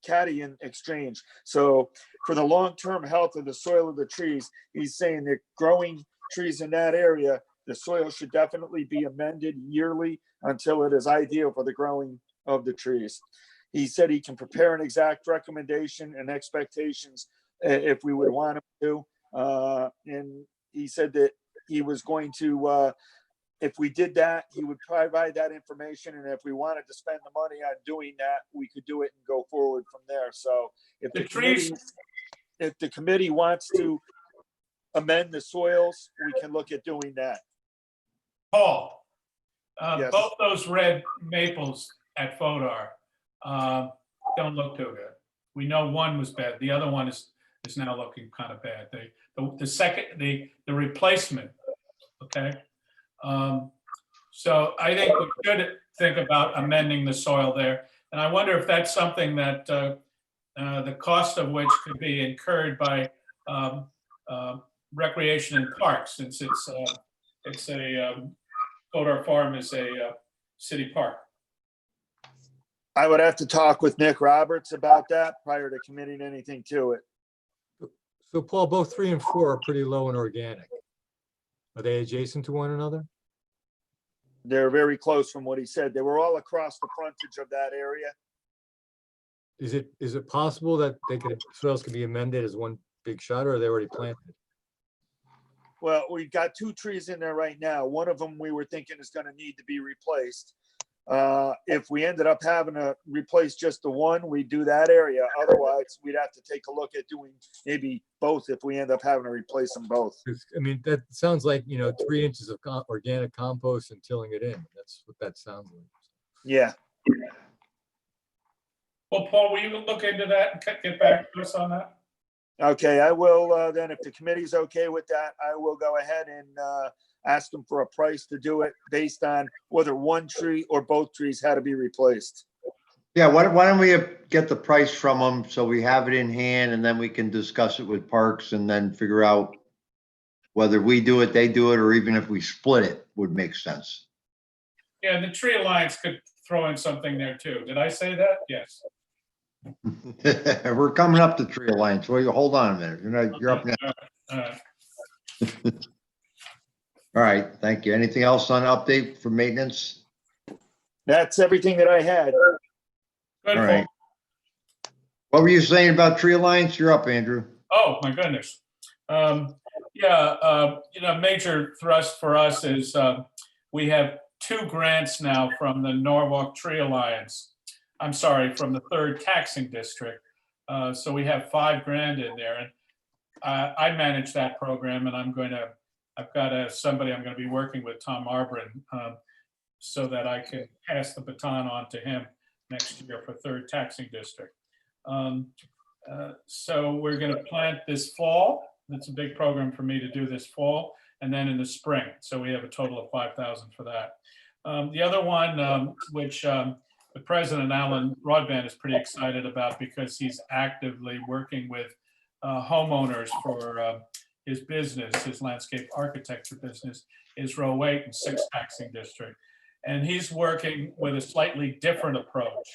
cation exchange. So for the long-term health of the soil of the trees, he's saying that growing trees in that area, the soil should definitely be amended yearly until it is ideal for the growing of the trees. He said he can prepare an exact recommendation and expectations if we would want him to. And he said that he was going to, if we did that, he would provide that information. And if we wanted to spend the money on doing that, we could do it and go forward from there. So if the committee wants to amend the soils, we can look at doing that. Paul, Yes. both those red maples at Fodor don't look too good. We know one was bad. The other one is now looking kind of bad. The replacement, okay? So I think we should think about amending the soil there. And I wonder if that's something that the cost of which could be incurred by Recreation and Parks, since it's a Fodor Farm is a city park. I would have to talk with Nick Roberts about that prior to committing anything to it. So Paul, both 3 and 4 are pretty low in organic. Are they adjacent to one another? They're very close from what he said. They were all across the frontage of that area. Is it possible that soils could be amended as one big shot, or are they already planted? Well, we've got 2 trees in there right now. One of them we were thinking is going to need to be replaced. If we ended up having to replace just the one, we'd do that area. Otherwise, we'd have to take a look at doing maybe both if we end up having to replace them both. I mean, that sounds like, 3 inches of organic compost and tilling it in. That's what that sounds like. Yeah. Well, Paul, will you look into that and get back to us on that? Okay, I will then, if the committee's okay with that, I will go ahead and ask them for a price to do it based on whether one tree or both trees had to be replaced. Yeah, why don't we get the price from them so we have it in hand, and then we can discuss it with Parks and then figure out whether we do it, they do it, or even if we split it would make sense. Yeah, the Tree Alliance could throw in something there too. Did I say that? Yes. We're coming up to Tree Alliance. Well, you hold on a minute. You're up next. All right. All right, thank you. Anything else on update for maintenance? That's everything that I had. Good. All right. What were you saying about Tree Alliance? You're up, Andrew. Oh, my goodness. Yeah, major thrust for us is we have 2 grants now from the Norwalk Tree Alliance. I'm sorry, from the 3rd Taxing District. So we have $5 grand in there. And I manage that program, and I've got somebody I'm going to be working with, Tom Arbrin, so that I can pass the baton on to him next year for 3rd Taxing District. So we're going to plant this fall. That's a big program for me to do this fall, and then in the spring. So we have a total of 5,000 for that. The other one, which the president, Alan Broadbent, is pretty excited about because he's actively working with homeowners for his business, his landscape architecture business, is Row 8 and 6 Taxing District. And he's working with a slightly different approach.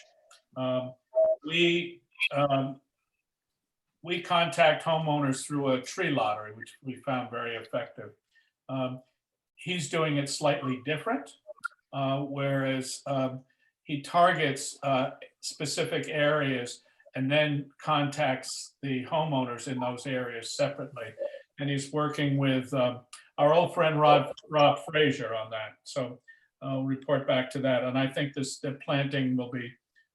We contact homeowners through a tree lottery, which we found very effective. He's doing it slightly different, whereas he targets specific areas and then contacts the homeowners in those areas separately. And he's working with our old friend Rob Frazier on that. So I'll report back to that. And I think the planting will be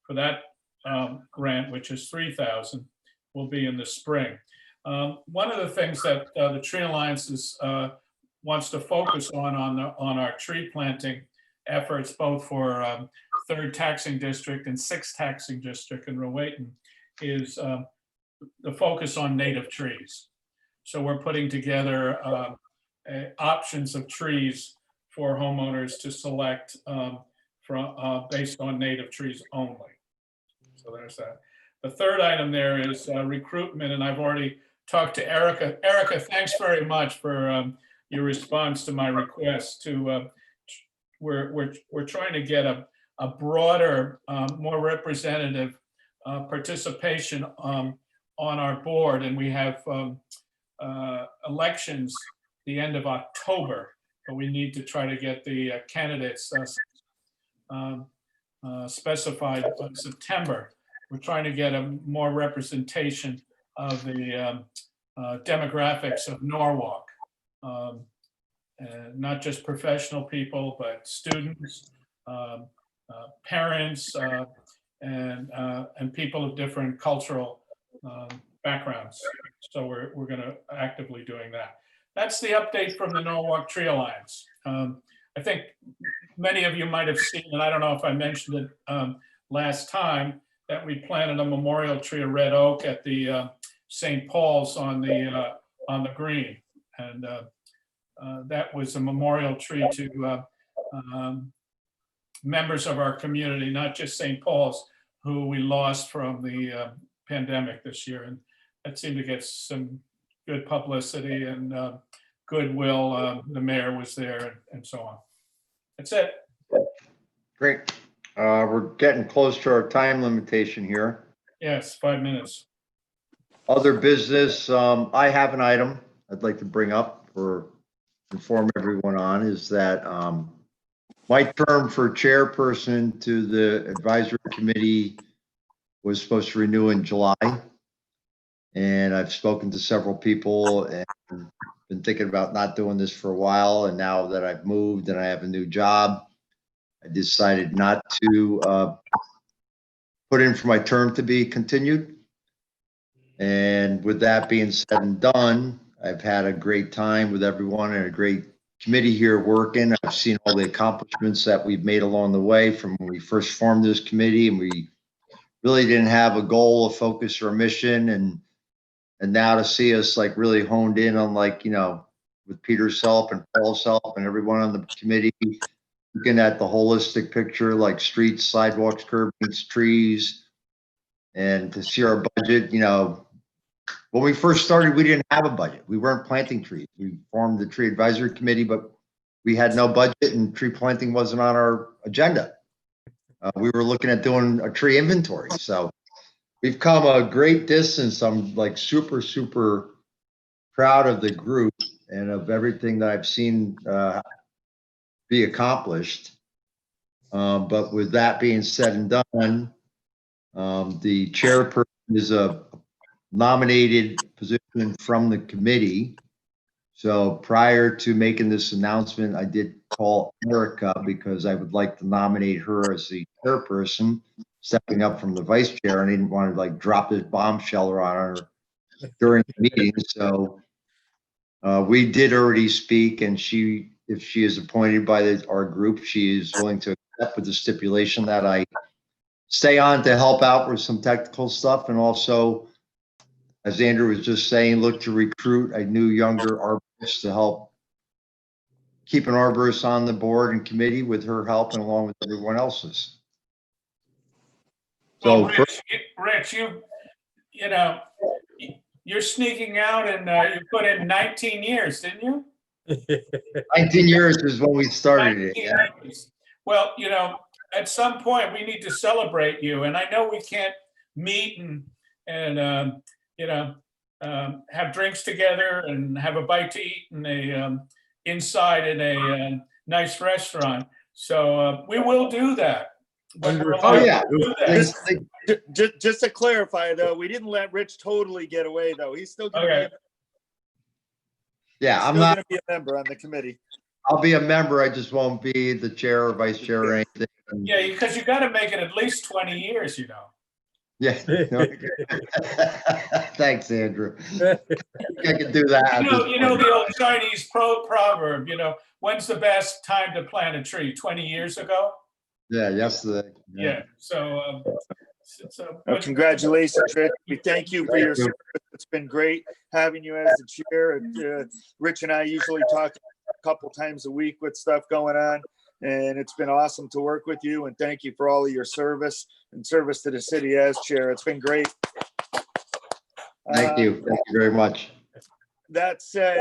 for that grant, which is 3,000, will be in the spring. One of the things that the Tree Alliance wants to focus on our tree planting efforts, both for 3rd Taxing District and 6th Taxing District in Rowayton, is the focus on native trees. So we're putting together options of trees for homeowners to select based on native trees only. So there's that. The third item there is recruitment, and I've already talked to Erica. Erica, thanks very much for your response to my request to. We're trying to get a broader, more representative participation on our board, and we have elections the end of October, but we need to try to get the candidates specified by September. We're trying to get a more representation of the demographics of Norwalk, not just professional people, but students, parents, and people of different cultural backgrounds. So we're going to actively doing that. That's the update from the Norwalk Tree Alliance. I think many of you might have seen, and I don't know if I mentioned it last time, that we planted a memorial tree of red oak at the St. Paul's on the green, and that was a memorial tree to members of our community, not just St. Paul's, who we lost from the pandemic this year, and that seemed to get some good publicity and goodwill. The mayor was there, and so on. That's it. Great. We're getting close to our time limitation here. Yes, 5 minutes. Other business, I have an item I'd like to bring up or inform everyone on, is that my term for chairperson to the advisory committee was supposed to renew in July. And I've spoken to several people and been thinking about not doing this for a while. And now that I've moved and I have a new job, I decided not to put in for my term to be continued. And with that being said and done, I've had a great time with everyone and a great committee here working. I've seen all the accomplishments that we've made along the way from when we first formed this committee, and we really didn't have a goal, a focus, or a mission. And now to see us like really honed in on, like, you know, with Peter's help and Paul's help and everyone on the committee, looking at the holistic picture, like streets, sidewalks, curbs, trees, and to see our budget. You know, when we first started, we didn't have a budget. We weren't planting trees. We formed the tree advisory committee, but we had no budget and tree planting wasn't on our agenda. We were looking at doing a tree inventory. So we've come a great distance. I'm like super, super proud of the group and of everything that I've seen be accomplished. But with that being said and done, the chairperson is a nominated position from the committee. So prior to making this announcement, I did call Erica because I would like to nominate her as the chairperson, stepping up from the vice chair. And I didn't want to like drop this bombshell on her during the meeting. So we did already speak, and if she is appointed by our group, she is willing to accept with the stipulation that I stay on to help out with some technical stuff, and also, as Andrew was just saying, look to recruit a new younger arborist to help keep an arborist on the board and committee with her help and along with everyone else's. Well, So Rich, you know, you're sneaking out and you put in 19 years, didn't you? 19 years is when we started it. 19 Yeah. years. Well, at some point we need to celebrate you, and I know we can't meet and have drinks together and have a bite to eat inside in a nice restaurant. So we will do that. Oh yeah. Do that. Just to clarify, though, we didn't let Rich totally get away, though. He's still going to Okay. Yeah, I'm still not. going to be a member on the committee. I'll be a member. I just won't be the chair or vice chair or anything. Yeah, because you got to make it at least 20 years, Yeah. Thanks, Andrew. I can do that. You know the old Chinese proverb, when's the best time to plant a tree? 20 years ago? Yeah, yesterday. Yeah. So, Well, congratulations, Rich. We thank you for your service. It's been great having you as the chair. Rich and I usually talk a couple times a week with stuff going on, and it's been awesome to work with you. And thank you for all of your service and service to the city as chair. It's been great. Thank you. Thank you very much. That said,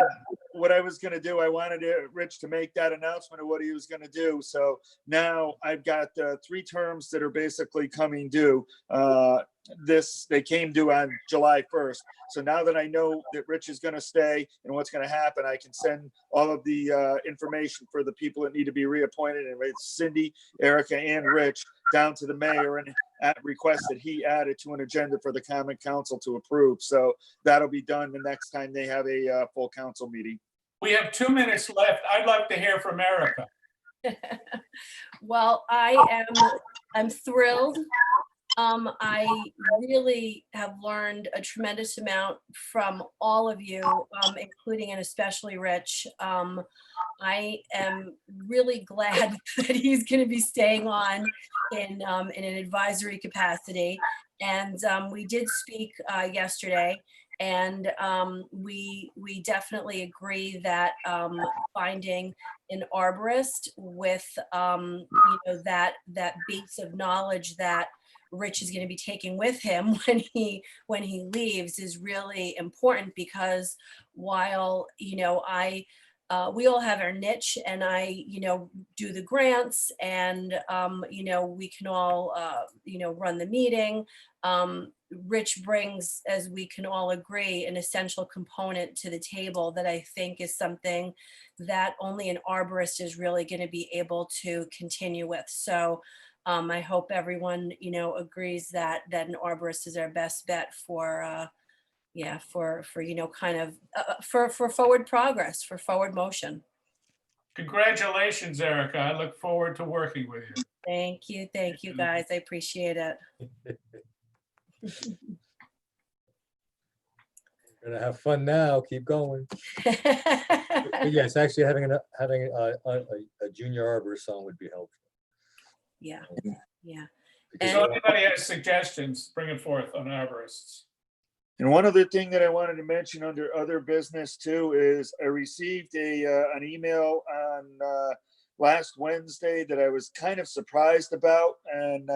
what I was going to do, I wanted Rich to make that announcement of what he was going to do. So now I've got 3 terms that are basically coming due. They came due on July 1st. So now that I know that Rich is going to stay and what's going to happen, I can send all of the information for the people that need to be reappointed, and it's Cindy, Erica, and Rich down to the mayor, and at request that he added to an agenda for the common council to approve. So that'll be done the next time they have a full council meeting. we have 2 minutes left. I'd like to hear from Erica. Well, I'm thrilled. I really have learned a tremendous amount from all of you, including and especially Rich. I am really glad that he's going to be staying on in an advisory capacity. And we did speak yesterday, and we definitely agree that finding an arborist with that base of knowledge that Rich is going to be taking with him when he leaves is really important, because while we all have our niche, and I do the grants, and we can all run the meeting. Rich brings, as we can all agree, an essential component to the table that I think is something that only an arborist is really going to be able to continue with. So I hope everyone, agrees that an arborist is our best bet for forward progress, for forward motion. Congratulations, Erica. I look forward to working with you. Thank you guys. I appreciate it. Gonna have fun now. Keep going. But yes, actually having a junior arborist on would be helpful. Yeah. Because So anybody has suggestions, bring it forth on arborists. And one other thing that I wanted to mention under other business too is I received an email on last Wednesday that I was kind of surprised about. And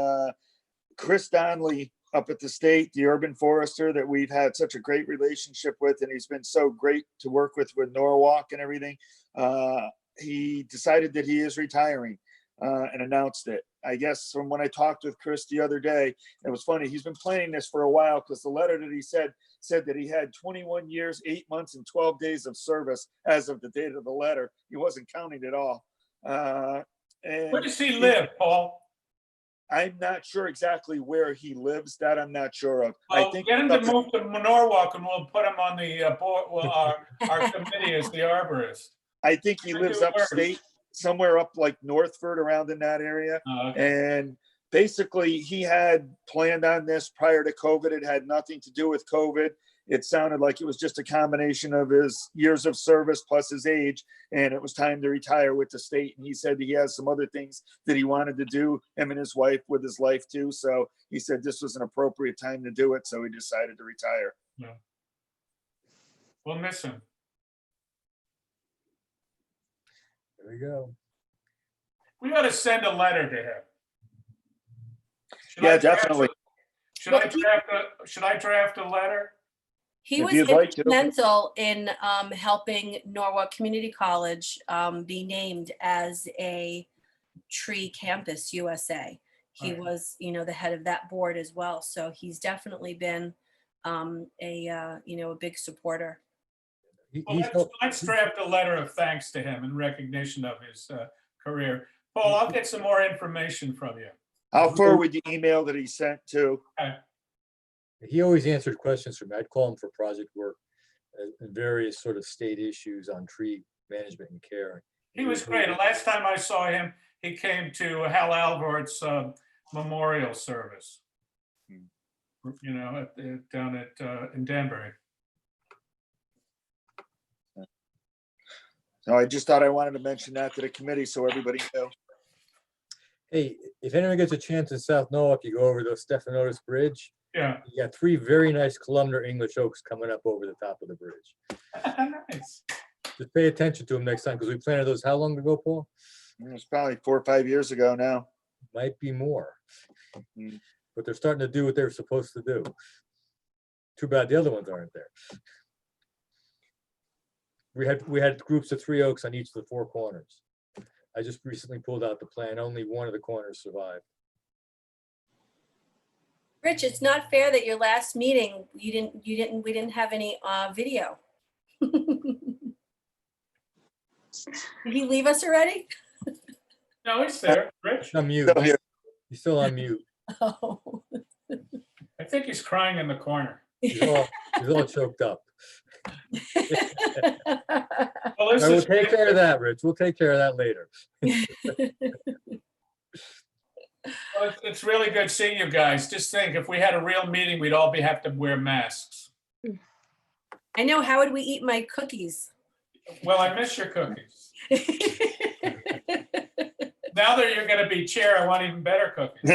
Chris Donnelly up at the state, the urban forester that we've had such a great relationship with, and he's been so great to work with Norwalk and everything. He decided that he is retiring and announced it. I guess from when I talked with Chris the other day, it was funny. He's been planning this for a while, because the letter that he said that he had 21 years, 8 months, and 12 days of service as of the date of the letter. He wasn't counting at all. And Where does he live, Paul? I'm not sure exactly where he lives. That I'm not sure of. I Well, think get him to move to Norwalk and we'll put him on the board, well, our committee as the arborist. I think he Or lives do worse. upstate, somewhere up like Northford, around in that area. Oh, okay. And basically, he had planned on this prior to COVID. It had nothing to do with COVID. It sounded like it was just a combination of his years of service plus his age, and it was time to retire with the state. And he said he has some other things that he wanted to do, him and his wife, with his life too. So he said this was an appropriate time to do it, so he decided to retire. Yeah. We'll miss him. There we go. We ought to send a letter to him. Should Yeah, I draft definitely. Should I draft a letter? He If was you'd like to. instrumental in helping Norwalk Community College be named as a Tree Campus USA. He Right. was, the head of that board as well. So he's definitely been a big supporter. Well, let's draft a letter of thanks to him in recognition of his career. Paul, I'll get some more information from you. I'll forward the email that he sent to. He always answered questions for me. I'd call him for project work and various sort of state issues on tree management and care. He was great. The last time I saw him, he came to Hal Alvort's memorial service. Down in Danbury. So I just thought I wanted to mention that to the committee so everybody knew. Hey, if anyone gets a chance in South Norwalk, you go over the Stephanotis Bridge. Yeah. You got 3 very nice columnar English oaks coming up over the top of the bridge. Nice. Just pay attention to them next time, because we planted those how long ago, Paul? It was probably 4 or 5 years ago now. Might be more. Mm. But they're starting to do what they're supposed to do. Too bad the other ones aren't there. We had groups of 3 oaks on each of the 4 corners. I just recently pulled out the plan. Only one of the corners survived. Rich, it's not fair that your last meeting, we didn't have any video. Did he leave us already? No, he's there, Rich. On mute. Still here. He's still on mute. Oh. I think he's crying in the corner. He's all choked up. Well, All right, we'll take care of that, Rich. We'll take care of that later. Well, it's really good seeing you guys. Just think, if we had a real meeting, we'd all have to wear masks. I know, how would we eat my cookies? Well, I miss your cookies. Now that you're gonna be chair, I want even better cookies.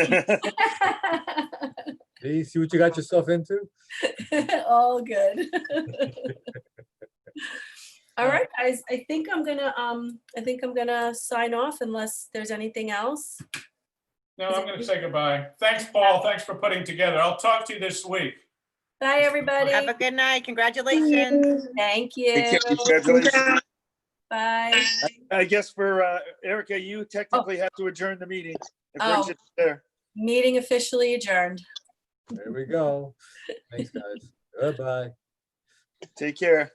See what you got yourself into? All good. All right, guys, I think I'm gonna sign off unless there's anything else. No, I'm gonna say goodbye. Thanks, Paul. Thanks for putting together. I'll talk to you this week. Bye, everybody. Have a good night. Congratulations. Thank Hey, you. congratulations. Bye. I guess for Erica, you technically have to adjourn the meeting. If Oh. Rich is there. Meeting officially adjourned. There we go. Thanks, guys. Bye-bye. Take care.